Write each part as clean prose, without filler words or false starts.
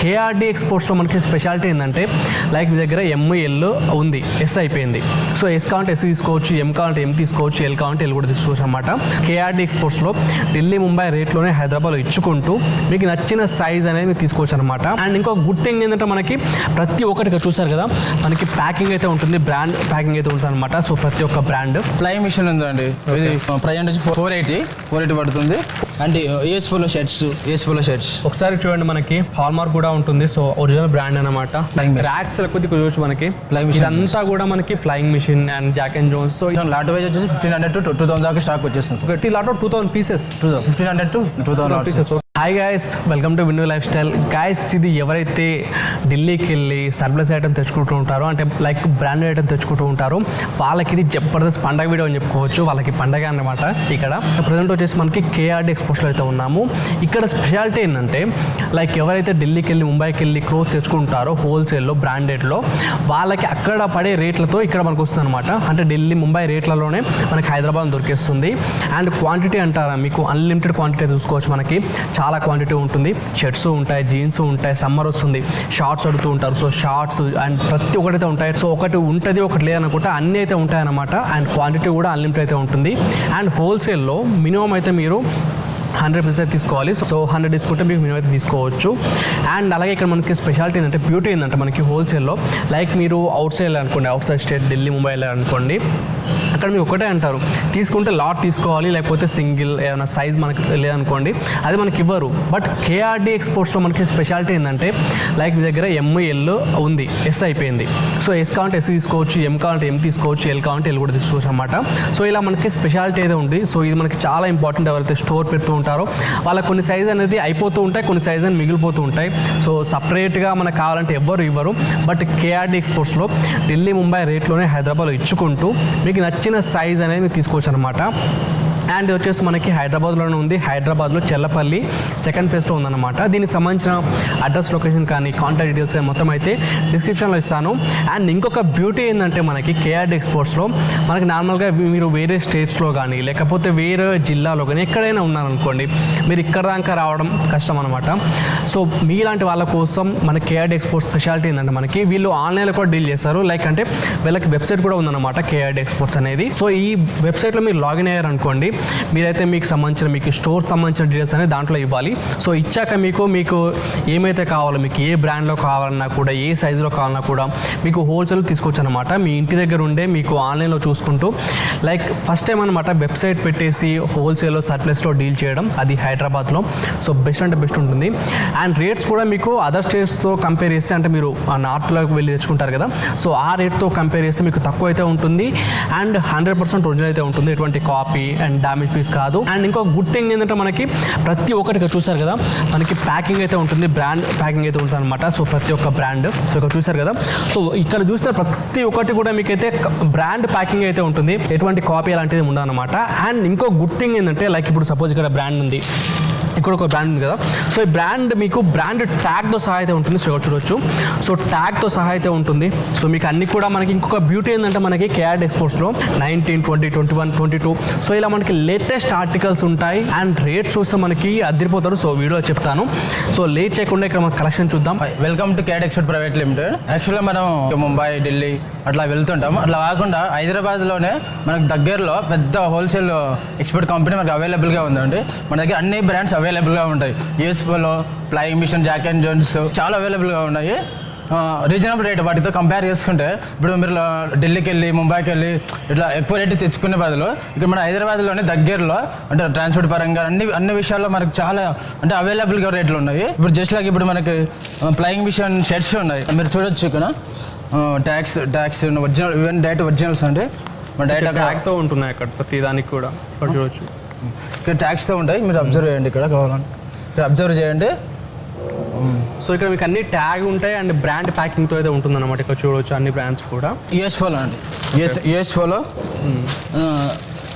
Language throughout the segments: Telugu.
కేఆర్డి ఎక్స్పోర్ట్స్లో మనకి స్పెషాలిటీ ఏంటంటే లైక్ మీ దగ్గర ఎంఎల్ ఉంది, ఎస్ అయిపోయింది. సో ఎస్ కావాలంటే ఎస్ తీసుకోవచ్చు, ఎం కావాలంటే ఎం తీసుకోవచ్చు, ఎల్ కావాలంటే ఎల్ కూడా తీసుకోవచ్చు అనమాట. కేఆర్డి ఎక్స్పోర్ట్స్లో ఢిల్లీ ముంబై రేట్లోనే హైదరాబాద్లో ఇచ్చుకుంటూ మీకు నచ్చిన సైజ్ అనేది మీరు తీసుకోవచ్చు అనమాట. అండ్ ఇంకో గుడ్ థింగ్ ఏంటంటే మనకి ప్రతి ఒక్కటి చూసారు కదా, మనకి ప్యాకింగ్ అయితే ఉంటుంది, బ్రాండ్ ప్యాకింగ్ అయితే ఉంటుంది అనమాట. సో ప్రతి ఒక్క బ్రాండ్ ఫ్లయింగ్ మిషన్ ఉందండి. ఇది ప్రైస్ వచ్చి 480 పడుతుంది. అండ్ ఏఎస్ పోలో షర్ట్స్ ఒకసారి చూడండి, మనకి హాల్ మార్క్ కూడా ఉంటుంది. సో ఒరిజినల్ బ్రాండ్ అనమాట. ర్యాక్స్ కొద్ది చూడొచ్చు, మనకి ఇదంతా కూడా మనకి flying machine and Jack and Jones. So lot wise వచ్చేసి 1500 to 2000 దాకా స్టాక్ వచ్చేస్తుంది. ప్రతి lot 2000 pieces, 1500 to 2000 pieces. Hi guys, welcome to Venue lifestyle. Guys, ఇది ఎవరైతే ఢిల్లీకి వెళ్ళి సర్ప్లస్ ఐటమ్ తెచ్చుకుంటూ ఉంటారో, అంటే లైక్ బ్రాండెడ్ ఐటమ్ తెచ్చుకుంటూ ఉంటారో, వాళ్ళకి ఇది జబర్దస్త్ పండగ వీడియో అని చెప్పుకోవచ్చు. వాళ్ళకి పండగ అన్నమాట. ఇక్కడ ప్రజెంట్ వచ్చేసి మనకి కేఆర్డి ఎక్స్పోర్ట్స్లో అయితే ఉన్నాము. ఇక్కడ స్పెషాలిటీ ఏంటంటే లైక్ ఎవరైతే ఢిల్లీకి వెళ్ళి ముంబైకి వెళ్ళి క్లోత్స్ తెచ్చుకుంటారో హోల్సేల్లో బ్రాండెడ్లో, వాళ్ళకి అక్కడ పడే రేట్లతో ఇక్కడ మనకు వస్తుంది అనమాట. అంటే ఢిల్లీ ముంబై రేట్లలోనే మనకి హైదరాబాద్ దొరికేస్తుంది. అండ్ క్వాంటిటీ అంటారా, మీకు అన్లిమిటెడ్ క్వాంటిటీ చూసుకోవచ్చు. మనకి చాలా క్వాంటిటీ ఉంటుంది. షర్ట్స్ ఉంటాయి, జీన్స్ ఉంటాయి, సమ్మర్ వస్తుంది, షార్ట్స్ అడుగుతూ ఉంటారు. సో షార్ట్స్ అండ్ ప్రతి ఒక్కటైతే ఉంటాయి. సో ఒకటి ఉంటుంది, ఒకటి లేదనుకుంటే అన్నీ అయితే ఉంటాయి అన్నమాట. అండ్ క్వాంటిటీ కూడా అన్లిమిటెడ్ అయితే ఉంటుంది. అండ్ హోల్సేల్లో మినిమం అయితే మీరు 100% తీసుకోవాలి. సో 100 తీసుకుంటే మీకు మినిమం అయితే తీసుకోవచ్చు. అండ్ అలాగే ఇక్కడ మనకి స్పెషాలిటీ ఏంటంటే బ్యూటీ ఏంటంటే మనకి హోల్సేల్లో లైక్ మీరు అవుట్ సైడ్ అనుకోండి, out side state Delhi Mumbai వెళ్ళారనుకోండి, అక్కడ మీరు ఒకటే అంటారు తీసుకుంటే లాట్ తీసుకోవాలి, లేకపోతే సింగిల్ ఏమైనా సైజ్ మనకి లేదనుకోండి అది మనకి ఇవ్వరు. బట్ కేఆర్డి ఎక్స్పోర్ట్స్లో మనకి స్పెషాలిటీ ఏంటంటే లైక్ మీ దగ్గర ఎంఎల్ ఉంది, ఎస్ అయిపోయింది. సో ఎస్ కావాలంటే ఎస్ తీసుకోవచ్చు, ఎం కావాలంటే ఎం తీసుకోవచ్చు, ఎల్ కావాలంటే ఎల్ కూడా తీసుకోవచ్చు అనమాట. సో ఇలా మనకి స్పెషాలిటీ అయితే ఉంది. సో ఇది మనకి చాలా ఇంపార్టెంట్. ఎవరైతే స్టోర్ పెడుతూ ఉంటారో వాళ్ళకి కొన్ని సైజ్ అనేది అయిపోతూ ఉంటాయి, కొన్ని సైజ్ అనేది మిగిలిపోతూ ఉంటాయి. సో సపరేట్గా మనకు కావాలంటే ఎవ్వరు ఇవ్వరు. బట్ కేఆర్డి ఎక్స్పోర్ట్స్లో ఢిల్లీ ముంబై రేట్లోనే హైదరాబాద్లో ఇచ్చుకుంటూ మీకు నచ్చిన సైజ్ అనేది మీరు తీసుకోవచ్చు అనమాట. అండ్ ఇది వచ్చేసి మనకి హైదరాబాద్లోనే ఉంది. హైదరాబాద్లో చెల్లపల్లి సెకండ్ ఫేజ్లో ఉందన్నమాట. దీనికి సంబంధించిన అడ్రస్, లొకేషన్ కానీ కాంటాక్ట్ డీటెయిల్స్ మొత్తం అయితే డిస్క్రిప్షన్లో ఇస్తాను. అండ్ ఇంకొక బ్యూటీ ఏంటంటే మనకి కేఆర్డి ఎక్స్పోర్ట్స్లో మనకి నార్మల్గా మీరు వేరే స్టేట్స్లో కానీ లేకపోతే వేరే జిల్లాలో కానీ ఎక్కడైనా ఉన్నారనుకోండి, మీరు ఇక్కడ దాకా రావడం కష్టం అనమాట. సో మీలాంటి వాళ్ళ కోసం మన కేఆర్డి ఎక్స్పోర్ట్స్ స్పెషాలిటీ ఏంటంటే మనకి వీళ్ళు ఆన్లైన్లో కూడా డీల్ చేస్తారు. లైక్ అంటే వీళ్ళకి వెబ్సైట్ కూడా ఉందన్నమాట కేఆర్డి ఎక్స్పోర్ట్స్ అనేది. సో ఈ వెబ్సైట్లో మీరు లాగిన్ అయ్యారనుకోండి, మీరైతే మీకు సంబంధించిన మీకు స్టోర్ సంబంధించిన డీటెయిల్స్ అనేది దాంట్లో ఇవ్వాలి. సో ఇచ్చాక మీకు ఏమైతే కావాలో, మీకు ఏ బ్రాండ్లో కావాలన్నా కూడా, ఏ సైజులో కావాలన్నా కూడా మీకు హోల్సేల్ తీసుకోవచ్చు అనమాట. మీ ఇంటి దగ్గర ఉండే మీకు ఆన్లైన్లో చూసుకుంటూ లైక్ ఫస్ట్ టైం అనమాట వెబ్సైట్ పెట్టేసి హోల్సేల్లో సర్ప్లస్లో డీల్ చేయడం, అది హైదరాబాద్లో. సో బెస్ట్ అంటే బెస్ట్ ఉంటుంది. అండ్ రేట్స్ కూడా మీకు అదర్ స్టేట్స్తో కంపేర్ చేస్తే, అంటే మీరు నార్త్లోకి వెళ్ళి తెచ్చుకుంటారు కదా, సో ఆ రేట్తో కంపేర్ చేస్తే మీకు తక్కువ అయితే ఉంటుంది. అండ్ 100% ఒరిజినల్ అయితే ఉంటుంది, ఎటువంటి కాపీ అండ్ డ్యామేజ్ పీస్ కాదు. అండ్ ఇంకో గుడ్ థింగ్ ఏంటంటే మనకి ప్రతి ఒక్కటి చూసారు కదా, మనకి ప్యాకింగ్ అయితే ఉంటుంది, బ్రాండ్ ప్యాకింగ్ అయితే ఉంటుంది అనమాట. సో ప్రతి ఒక్క బ్రాండ్, సో ఇక్కడ చూసారు కదా, సో ఇక్కడ చూస్తే ప్రతి ఒక్కటి కూడా మీకైతే బ్రాండ్ ప్యాకింగ్ అయితే ఉంటుంది, ఎటువంటి కాపీ అలాంటిది ఉండదు అనమాట. అండ్ ఇంకో గుడ్ థింగ్ ఏంటంటే లైక్ ఇప్పుడు సపోజ్ ఇక్కడ బ్రాండ్ ఉంది, ఇక్కడ ఒక బ్రాండ్ ఉంది కదా, సో ఈ బ్రాండ్ మీకు బ్రాండ్ ట్యాగ్తో సహా అయితే ఉంటుంది. సో ఇక్కడ చూడొచ్చు, సో ట్యాగ్తో సహా అయితే ఉంటుంది. సో మీకు అన్ని కూడా మనకి ఇంకొక బ్యూటీ ఏంటంటే మనకి కేఆర్డి ఎక్స్పోర్ట్స్లో 19, 20, 21, 22 సో ఇలా మనకి లేటెస్ట్ ఆర్టికల్స్ ఉంటాయి. అండ్ రేట్ చూస్తే మనకి అదిరిపోతారు. సో వీడియోలో చెప్తాను. సో లేట్ చేయకుండా ఇక్కడ మన కలెక్షన్ చూద్దాం. Welcome to KRD export private limited. యాక్చువల్గా మనం ముంబై, ఢిల్లీ అట్లా వెళ్తుంటాం. అట్లా కాకుండా హైదరాబాద్లోనే మనకు దగ్గరలో పెద్ద హోల్సేల్ ఎక్స్పోర్ట్ కంపెనీ మనకు అవైలబుల్గా ఉందండి. మన దగ్గర అన్ని బ్రాండ్స్ అవైలబుల్గా ఉంటాయి. US Polo, flying machine, Jack and Jones చాలా అవైలబుల్గా ఉన్నాయి. రీజనబుల్ రేట్ వాటితో కంపేర్ చేసుకుంటే, ఇప్పుడు మీరు ఢిల్లీకి వెళ్ళి ముంబైకి వెళ్ళి ఇట్లా ఎక్కువ రేటు తెచ్చుకునే బదులు ఇక్కడ మన హైదరాబాద్లోనే దగ్గరలో, అంటే ట్రాన్స్పోర్ట్ పరంగా అన్ని విషయాల్లో మనకు చాలా అంటే అవైలబుల్గా రేట్లు ఉన్నాయి. ఇప్పుడు జస్ట్ లైక్ ఇప్పుడు మనకి ఫ్లయింగ్ మిషన్ షర్ట్స్ ఉన్నాయి, మీరు చూడొచ్చు. ఇక్కడ tax original, even direct originals అండి. మన డైరెక్ట్ ట్యాగ్తో ఉంటున్నాయి అక్కడ ప్రతి దానికి కూడా. ఇక్కడ చూడొచ్చు, ఇక్కడ ట్యాక్స్తో ఉంటాయి. మీరు అబ్జర్వ్ చేయండి, ఇక్కడ కావాలని ఇక్కడ అబ్జర్వ్ చేయండి. సో ఇక్కడ మీకు అన్ని ట్యాగ్ ఉంటాయి అండ్ బ్రాండ్ ప్యాకింగ్తో అయితే ఉంటుంది అనమాట. ఇక్కడ చూడవచ్చు అన్ని బ్రాండ్స్ కూడా. యూఎస్ పోలో అండి, US Polo,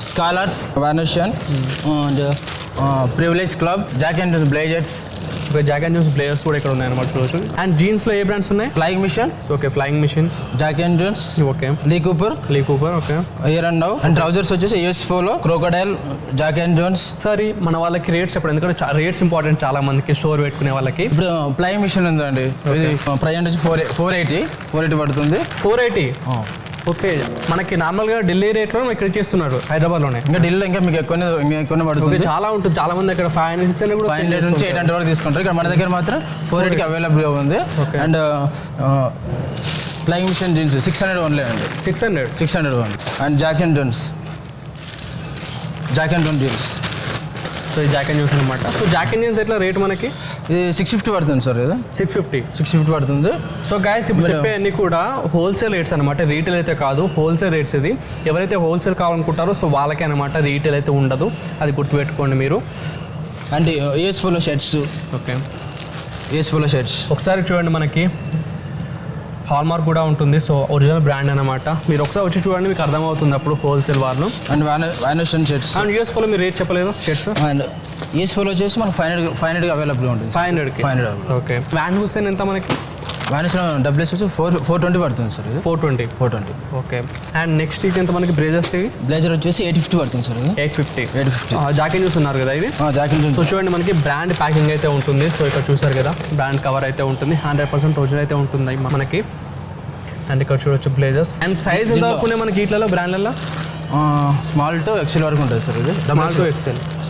Scholars, Van Heusen and privilege club, Jack and blazers, ఒక జాక్ అండ్ జోన్స్ బ్లేయర్స్ కూడా ఇక్కడ ఉన్నాయి అనమాట చూడొచ్చు. అండ్ జీన్స్లో ఏ బ్రాండ్స్ ఉన్నాయి? Flying Machine, so okay Flying machine, Jack and Jones, okay Lee Cooper, okay. Here and now. And trousers వచ్చేసి US Polo, Crocodile, Jack and Jones. సరే మన వాళ్ళకి రేట్స్ చెప్పండి, ఎందుకంటే రేట్స్ ఇంపార్టెంట్ చాలా మందికి స్టోర్ పెట్టుకునే వాళ్ళకి. ఇప్పుడు ఫ్లయింగ్ మిషన్ ఉందండి, ఇది ప్రైస్ వచ్చి 480 పడుతుంది. 480 ఓకే. మనకి నార్మల్గా ఢిల్లీ రేట్లో ఇక్కడ చేస్తున్నారు హైదరాబాద్లోనే. ఇంకా ఢిల్లీలో ఇంకా మీకు ఎక్కువ పడుతుంది. చాలా ఉంటుంది, చాలా మంది అక్కడ 500 కూడా 500 నుంచి 800 వరకు తీసుకుంటారు. ఇక్కడ మన దగ్గర మాత్రం 480కి అవైలబుల్గా ఉంది. And flying machine jeans 600 only అండి. 600 only. And Jack and Jones jeans. So ఈ జాక్ అండ్ జోన్స్ అనమాట. సో జాక్ అండ్ జోన్స్ ఎట్లా రేట్ మనకి? ఇది 650 పడుతుంది సార్. ఇది 650 పడుతుంది. సో గైస్ ఇప్పుడు చెప్పే అన్ని కూడా హోల్సేల్ రేట్స్ అనమాట, రీటైల్ అయితే కాదు, హోల్సేల్ రేట్స్. ఇది ఎవరైతే హోల్సేల్ కావాలనుకుంటారో సో వాళ్ళకే అనమాట, రీటైల్ అయితే ఉండదు, అది గుర్తుపెట్టుకోండి మీరు. And US polo shirts, okay US polo shirts ఒకసారి చూడండి, మనకి హాల్మార్క్ కూడా ఉంటుంది. సో ఒరిజినల్ బ్రాండ్ అనమాట. మీరు ఒకసారి వచ్చి చూడండి, మీకు అర్థమవుతుంది అప్పుడు హోల్సేల్ వాళ్ళు. And Van Heusen shirts. And US Polo మీరు రేట్ చెప్పలేదు షర్ట్స్. అండ్ యూఎస్ పోలో వచ్చేసి మనకు 500 అవైలబుల్ ఉంటుంది. 500 ఓకే. వ్యాన్ హుస్సేన్ ఎంత మనకి? వానోషన్ డబ్ల్యూఎస్ వచ్చి 420 పడుతుంది సార్. ఇది 420 ఓకే. అండ్ నెక్స్ట్ ఇది ఎంత మనకి? బ్లేజర్స్ బ్లేజర్ వచ్చేసి 850 పడుతుంది సార్. 850 జాక్ అండ్ జోన్స్ ఉన్నారు కదా ఇది. Jack and Jones. సో చూడండి మనకి బ్రాండ్ ప్యాకింగ్ అయితే ఉంటుంది. సో ఇక్కడ చూసారు కదా, బ్రాండ్ కవర్ అయితే ఉంటుంది, 100% ఒరిజినల్ అయితే ఉంటుంది మనకి. అండ్ ఇక్కడ చూడొచ్చు బ్లేజర్స్. అండ్ సైజ్ ఎంత వరకు ఉన్నాయి మనకి వీటిలో బ్రాండ్లలో? స్మాల్ టు ఎక్సెల్ వరకు ఉంటుంది సార్. ఇది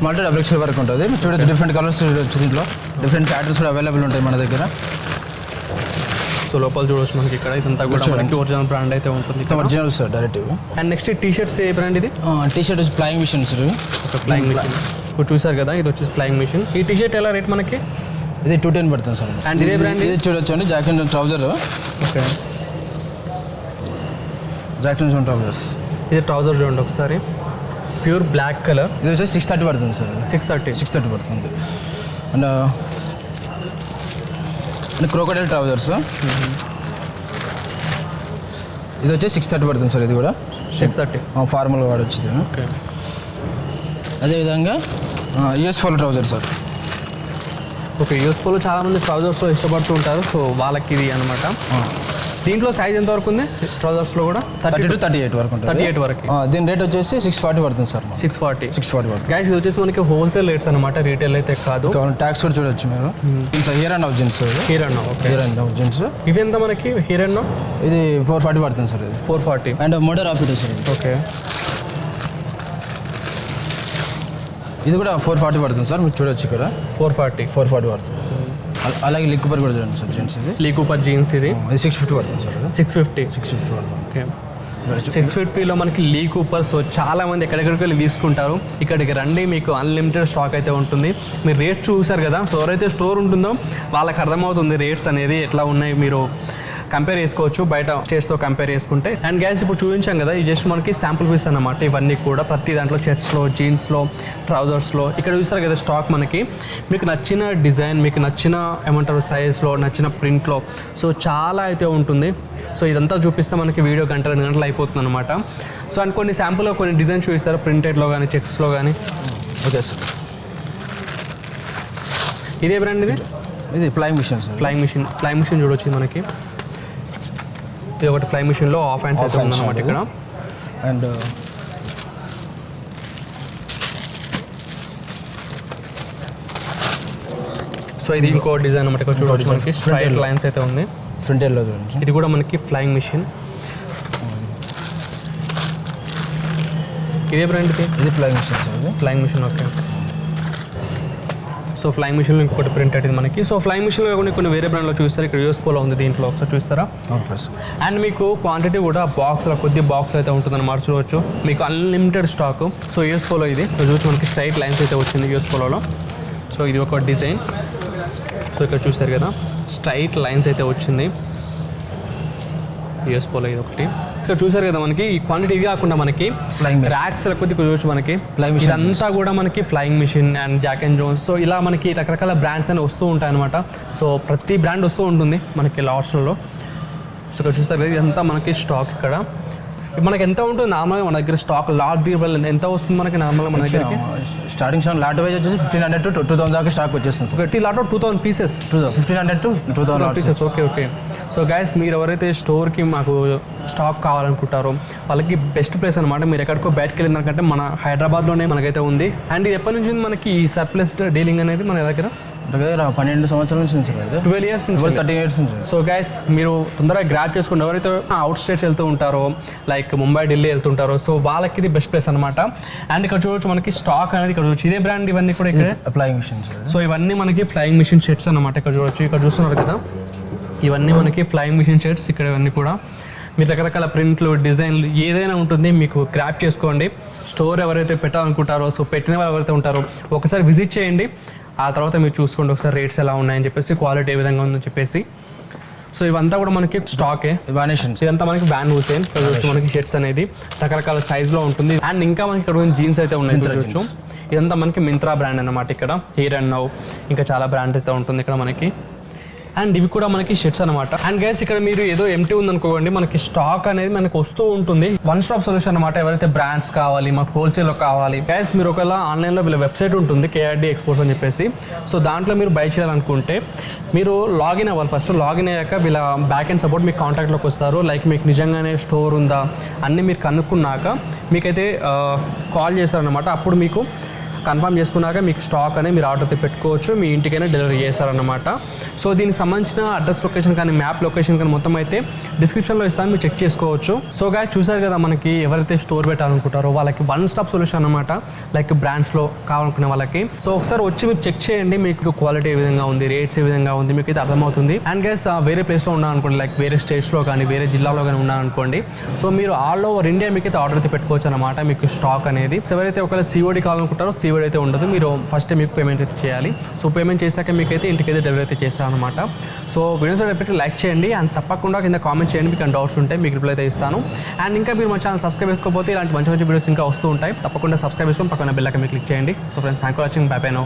స్మాల్ టు డబుల్ ఎక్సెల్ వరకు ఉంటుంది. చూడొచ్చు డిఫరెంట్ కలర్స్ చూడొచ్చు, దీంట్లో డిఫరెంట్ ప్యాటర్న్స్ కూడా అవైలబుల్ ఉంటాయి మన దగ్గర. సో లోపల చూడొచ్చు మనకి ఇక్కడ ఇదంతా కూడా మనకి ఒరిజినల్ బ్రాండ్ అయితే ఉంటుంది. Original sir direct. And next T shirts ఏ బ్రాండ్ ఇది? టీ షర్ట్ వచ్చి flying machine sir. Flying machine ఇప్పుడు చూసారు కదా, ఇది వచ్చి ఫ్లయింగ్ మిషన్. ఈ టీ షర్ట్ ఎలా రేట్ మనకి? ఇది 210 పడుతుంది సార్. అండ్ ఇదే బ్రాండ్ ఇది చూడొచ్చు అండి, Jack and trouser. Okay Jack and trousers. ఇది ట్రౌజర్ చూడండి ఒకసారి, ప్యూర్ బ్లాక్ కలర్. ఇది వచ్చి 630 పడుతుంది సార్. 630 పడుతుంది. And crocodile trousers. ఇది వచ్చి 630 పడుతుంది సార్. ఇది కూడా 630 ఫార్మల్గా వాడొచ్చింది. ఓకే. అదేవిధంగా US polo trouser sir. Okay, US polo చాలామంది ట్రౌజర్స్ ఇష్టపడుతూ ఉంటారు, సో వాళ్ళకి ఇది అనమాట. దీంట్లో సైజ్ ఎంత వరకు ఉంది ట్రౌజర్స్లో కూడా? 30 to 38 వరకు ఉంటుంది. 38 వరకు. దీని రేట్ వచ్చేసి 640 పడుతుంది సార్. 640 పడుతుంది. గైస్ ఇది వచ్చేసి మనకి హోల్సేల్ రేట్స్ అనమాట, రీటైల్ అయితే కాదు. ట్యాక్స్ కూడా చూడొచ్చు మీరు. Here and out jeans. Here and out jeans. ఇవి ఎంత మనకి? హియర్ అండ్ ఇది 440 పడుతుంది సార్. ఇది 440. And model of it sir. Okay, ఇది కూడా 440 పడుతుంది సార్. మీరు చూడొచ్చు ఇక్కడ 440 పడుతుంది. అలాగే లీ కూపర్ కూడా చూడండి సార్ జీన్స్. ఇది లీ కూపర్ జీన్స్. ఇది 650 పడుతుంది సార్. 650 పడుతుంది. ఓకే, 650లో మనకి లీ కూపర్. సో చాలా మంది ఎక్కడెక్కడికి వెళ్ళి తీసుకుంటారు, ఇక్కడికి రండి, మీకు అన్లిమిటెడ్ స్టాక్ అయితే ఉంటుంది. మీరు రేట్ చూసారు కదా, సో ఎవరైతే స్టోర్ ఉంటుందో వాళ్ళకి అర్థమవుతుంది రేట్స్ అనేది ఎట్లా ఉన్నాయి, మీరు కంపేర్ చేసుకోవచ్చు బయట స్టేట్స్తో కంపేర్ చేసుకుంటే. అండ్ గ్యాస్ ఇప్పుడు చూపించాం కదా, ఇది జస్ట్ మనకి శాంపుల్ పీస్ అన్నమాట. ఇవన్నీ కూడా ప్రతి దాంట్లో షర్ట్స్లో, జీన్స్లో, ట్రౌజర్స్లో ఇక్కడ చూస్తారు కదా స్టాక్. మనకి మీకు నచ్చిన డిజైన్, మీకు నచ్చిన ఏమంటారు సైజ్లో, నచ్చిన ప్రింట్లో, సో చాలా అయితే ఉంటుంది. సో ఇదంతా చూపిస్తే మనకి వీడియో గంట 2 గంటలు అయిపోతుంది అనమాట. సో అండ్ కొన్ని శాంపుల్లో కొన్ని డిజైన్స్ చూపిస్తారు, ప్రింటెడ్లో కానీ, చెక్స్లో కానీ. Okay sir. ఇదే బ్రాండ్ ఇది? ఇది flying machine sir. Flying machine చూడొచ్చు మనకి. ఇది ఒకటి ఫ్లై మిషన్లో ఆఫ్ హ్యాండ్స్ అయితే ఉందన్నమాట ఇక్కడ. అండ్ సో ఇది ఇంకో డిజైన్ అన్నమాట. ఇక్కడ చూడవచ్చు మనకి స్ట్రైట్ లైన్స్ అయితే ఉంది ఫ్రంట్ ఎండ్లో చూడండి. ఇది కూడా మనకి ఫ్లయింగ్ మిషన్. ఇదే బ్రాండ్ ఇది flying machine sir. Flying machine. Okay, so flying మిషన్లో ఇంకొకటి ప్రింట్ అయితే మనకి. సో ఫ్లయింగ్ మిషన్లో కొన్ని వేరే బ్రాండ్లో చూస్తారు. ఇక్కడ యూఎస్ పోలో ఉంది, దీంట్లో ఒకసారి చూస్తారా? అండ్ మీకు క్వాంటిటీ కూడా కొద్ది బాక్స్ అయితే ఉంటుందని మార్చుకోవచ్చు, మీకు unlimited stock. So US polo ఇది చూసి మనకి స్ట్రైట్ లైన్స్ అయితే వచ్చింది యూఎస్ పోలోలో. సో ఇది ఒక డిజైన్. సో ఇక్కడ చూస్తారు కదా స్ట్రైట్ లైన్స్ అయితే వచ్చింది యూఎస్ పోలో. ఇది ఒకటి ఇక్కడ చూసారు కదా మనకి. ఈ క్వాంటిటీ ఇది కాకుండా మనకి ర్యాక్స్ కొద్ది చూడొచ్చు మనకి. ఇదంతా కూడా మనకి flying machine and Jack and Jones. So ఇలా మనకి రకరకాల బ్రాండ్స్ అని వస్తూ ఉంటాయి అనమాట. సో ప్రతి బ్రాండ్ వస్తూ ఉంటుంది మనకి లాట్స్లలో. సో ఇక్కడ చూస్తారు కదా ఇదంతా మనకి స్టాక్ ఇక్కడ. మనకి ఎంత ఉంటుంది నార్మల్గా మన దగ్గర స్టాక్ లాట్ దీపాలు ఎంత వస్తుంది మనకి నార్మల్గా మన దగ్గరికి? స్టార్టింగ్ లాట్ వైజ్ వచ్చేసి 1500 to 2000 దాకా స్టాక్ వచ్చేస్తుంది. ప్రతి lot 2000 pieces, 1500 to 2000 pieces. Okay. So guys, మీరు ఎవరైతే స్టోర్కి మాకు స్టాక్ కావాలనుకుంటారో వాళ్ళకి బెస్ట్ ప్లేస్ అనమాట. మీరు ఎక్కడికో బయటకు వెళ్ళిన దానికంటే మన హైదరాబాద్లోనే మనకైతే ఉంది. అండ్ ఇది ఎప్పటి నుంచి ఉంది మనకి ఈ సర్ప్లస్ డీలింగ్ అనేది మన దగ్గర? 12 సంవత్సరాల నుంచి 12 years నుంచి, 13 years నుంచి. సో గైస్, మీరు తొందరగా గ్రాప్ చేసుకోండి. ఎవరైతే అవుట్ స్టేట్స్ వెళ్తూ ఉంటారో లైక్ ముంబై, ఢిల్లీ వెళ్తుంటారో సో వాళ్ళకి ఇది బెస్ట్ ప్లేస్ అనమాట. అండ్ ఇక్కడ చూడొచ్చు మనకి స్టాక్ అనేది, ఇక్కడ చూడొచ్చు ఇదే బ్రాండ్ ఇవన్నీ కూడా ఇక్కడ ఫ్లయింగ్ మిషన్స్. సో ఇవన్నీ మనకి ఫ్లయింగ్ మిషన్ షర్ట్స్ అనమాట. ఇక్కడ చూడొచ్చు, ఇక్కడ చూస్తున్నారు కదా, ఇవన్నీ మనకి ఫ్లయింగ్ మిషన్ షర్ట్స్. ఇక్కడ ఇవన్నీ కూడా మీరు రకరకాల ప్రింట్లు, డిజైన్లు ఏదైనా ఉంటుంది, మీకు గ్రాప్ చేసుకోండి. స్టోర్ ఎవరైతే పెట్టాలనుకుంటారో సో పెట్టిన వాళ్ళు ఎవరైతే ఉంటారో ఒకసారి విజిట్ చేయండి. ఆ తర్వాత మీరు చూసుకోండి ఒకసారి రేట్స్ ఎలా ఉన్నాయని చెప్పేసి, క్వాలిటీ ఏ విధంగా ఉందని చెప్పేసి. సో ఇవంతా కూడా మనకి స్టాకే. ఇదంతా మనకి వ్యాన్ హుసేన్. చూడొచ్చు మనకి షర్ట్స్ అనేది రకరకాల సైజ్లో ఉంటుంది. అండ్ ఇంకా మనకి ఇక్కడ జీన్స్ అయితే ఉన్నాయి చూడొచ్చు. ఇదంతా మనకి మింత్రా బ్రాండ్ అనమాట. ఇక్కడ హియర్ అండ్ నౌ ఇంకా చాలా బ్రాండ్ అయితే ఉంటుంది ఇక్కడ మనకి. అండ్ ఇవి కూడా మనకి షర్ట్స్ అనమాట. అండ్ గైస్, ఇక్కడ మీరు ఏదో ఎంటీ ఉందనుకోండి, మనకి స్టాక్ అనేది మనకి వస్తూ ఉంటుంది. వన్ స్టాప్ సొల్యూషన్ అనమాట. ఎవరైతే బ్రాండ్స్ కావాలి, మాకు హోల్సేల్లో కావాలి గైస్, మీరు ఒకవేళ ఆన్లైన్లో వీళ్ళ వెబ్సైట్ ఉంటుంది KRD Exports అని చెప్పేసి. సో దాంట్లో మీరు బై చేయాలనుకుంటే మీరు లాగిన్ అవ్వాలి. ఫస్ట్ లాగిన్ అయ్యాక వీళ్ళ బ్యాక్ అండ్ సపోర్ట్ మీకు కాంటాక్ట్లోకి వస్తారు. లైక్ మీకు నిజంగానే స్టోర్ ఉందా అన్నీ మీరు కనుక్కున్నాక మీకైతే కాల్ చేస్తారనమాట. అప్పుడు మీకు కన్ఫర్మ్ చేసుకున్నాక మీకు స్టాక్ అనేది మీరు ఆర్డర్ అయితే పెట్టుకోవచ్చు, మీ ఇంటికైనా డెలివరీ చేస్తారనమాట. సో దీనికి సంబంధించిన అడ్రస్ లొకేషన్ కానీ మ్యాప్ లొకేషన్ కానీ మొత్తం అయితే డిస్క్రిప్షన్లో ఇస్తాను, మీరు చెక్ చేసుకోవచ్చు. సో గాయస్, చూసారు కదా, మనకి ఎవరైతే స్టోర్ పెట్టాలనుకుంటారో వాళ్ళకి వన్ స్టాప్ సొల్యూషన్ అనమాట. లైక్ బ్రాండ్స్లో కావాలనుకునే వాళ్ళకి. సో ఒకసారి వచ్చి మీరు చెక్ చేయండి, మీకు క్వాలిటీ ఏ విధంగా ఉంది, రేట్స్ ఏ విధంగా ఉంది, మీకు అయితే అర్థమవుతుంది. అండ్ గైస్, వేరే ప్లేస్లో ఉన్నారనుకోండి, లైక్ వేరే స్టేట్స్లో కానీ వేరే జిల్లాలో కానీ ఉన్నారనుకోండి, సో మీరు ఆల్ ఓవర్ ఇండియా మీకు అయితే ఆర్డర్ అయితే పెట్టుకోవచ్చు అనమాట. మీకు స్టాక్ అనేది ఎవరైతే ఒకవేళ COD కావాలనుకుంటారో COD అయితే ఉండదు, మీరు ఫస్ట్ మీకు పేమెంట్ అయితే చేయాలి. సో పేమెంట్ చేశాక మీకు అయితే ఇంటికైతే డెలివరీ అయితే చేస్తాను అనమాట. సో వీడియోస్ డెఫినెట్లీ లైక్ చేయండి అండ్ తప్పకుండా కింద కామెంట్ చేయండి, మీకు డౌట్స్ ఉంటే మీకు రిప్లై అయితే ఇస్తాను. అండ్ ఇంకా మీరు మా ఛానల్ సబ్స్క్రైబ్ చేసుకోకపోతే ఇలాంటి మంచి మంచి వీడియోస్ ఇంకా వస్తూ ఉంటాయి. తప్పకుండా సబ్స్క్రైబ్ చేసుకొని పక్కన బెల్ ఐకాన్ మీద క్లిక్ చేయండి. So friends, thank you for watching. By by now.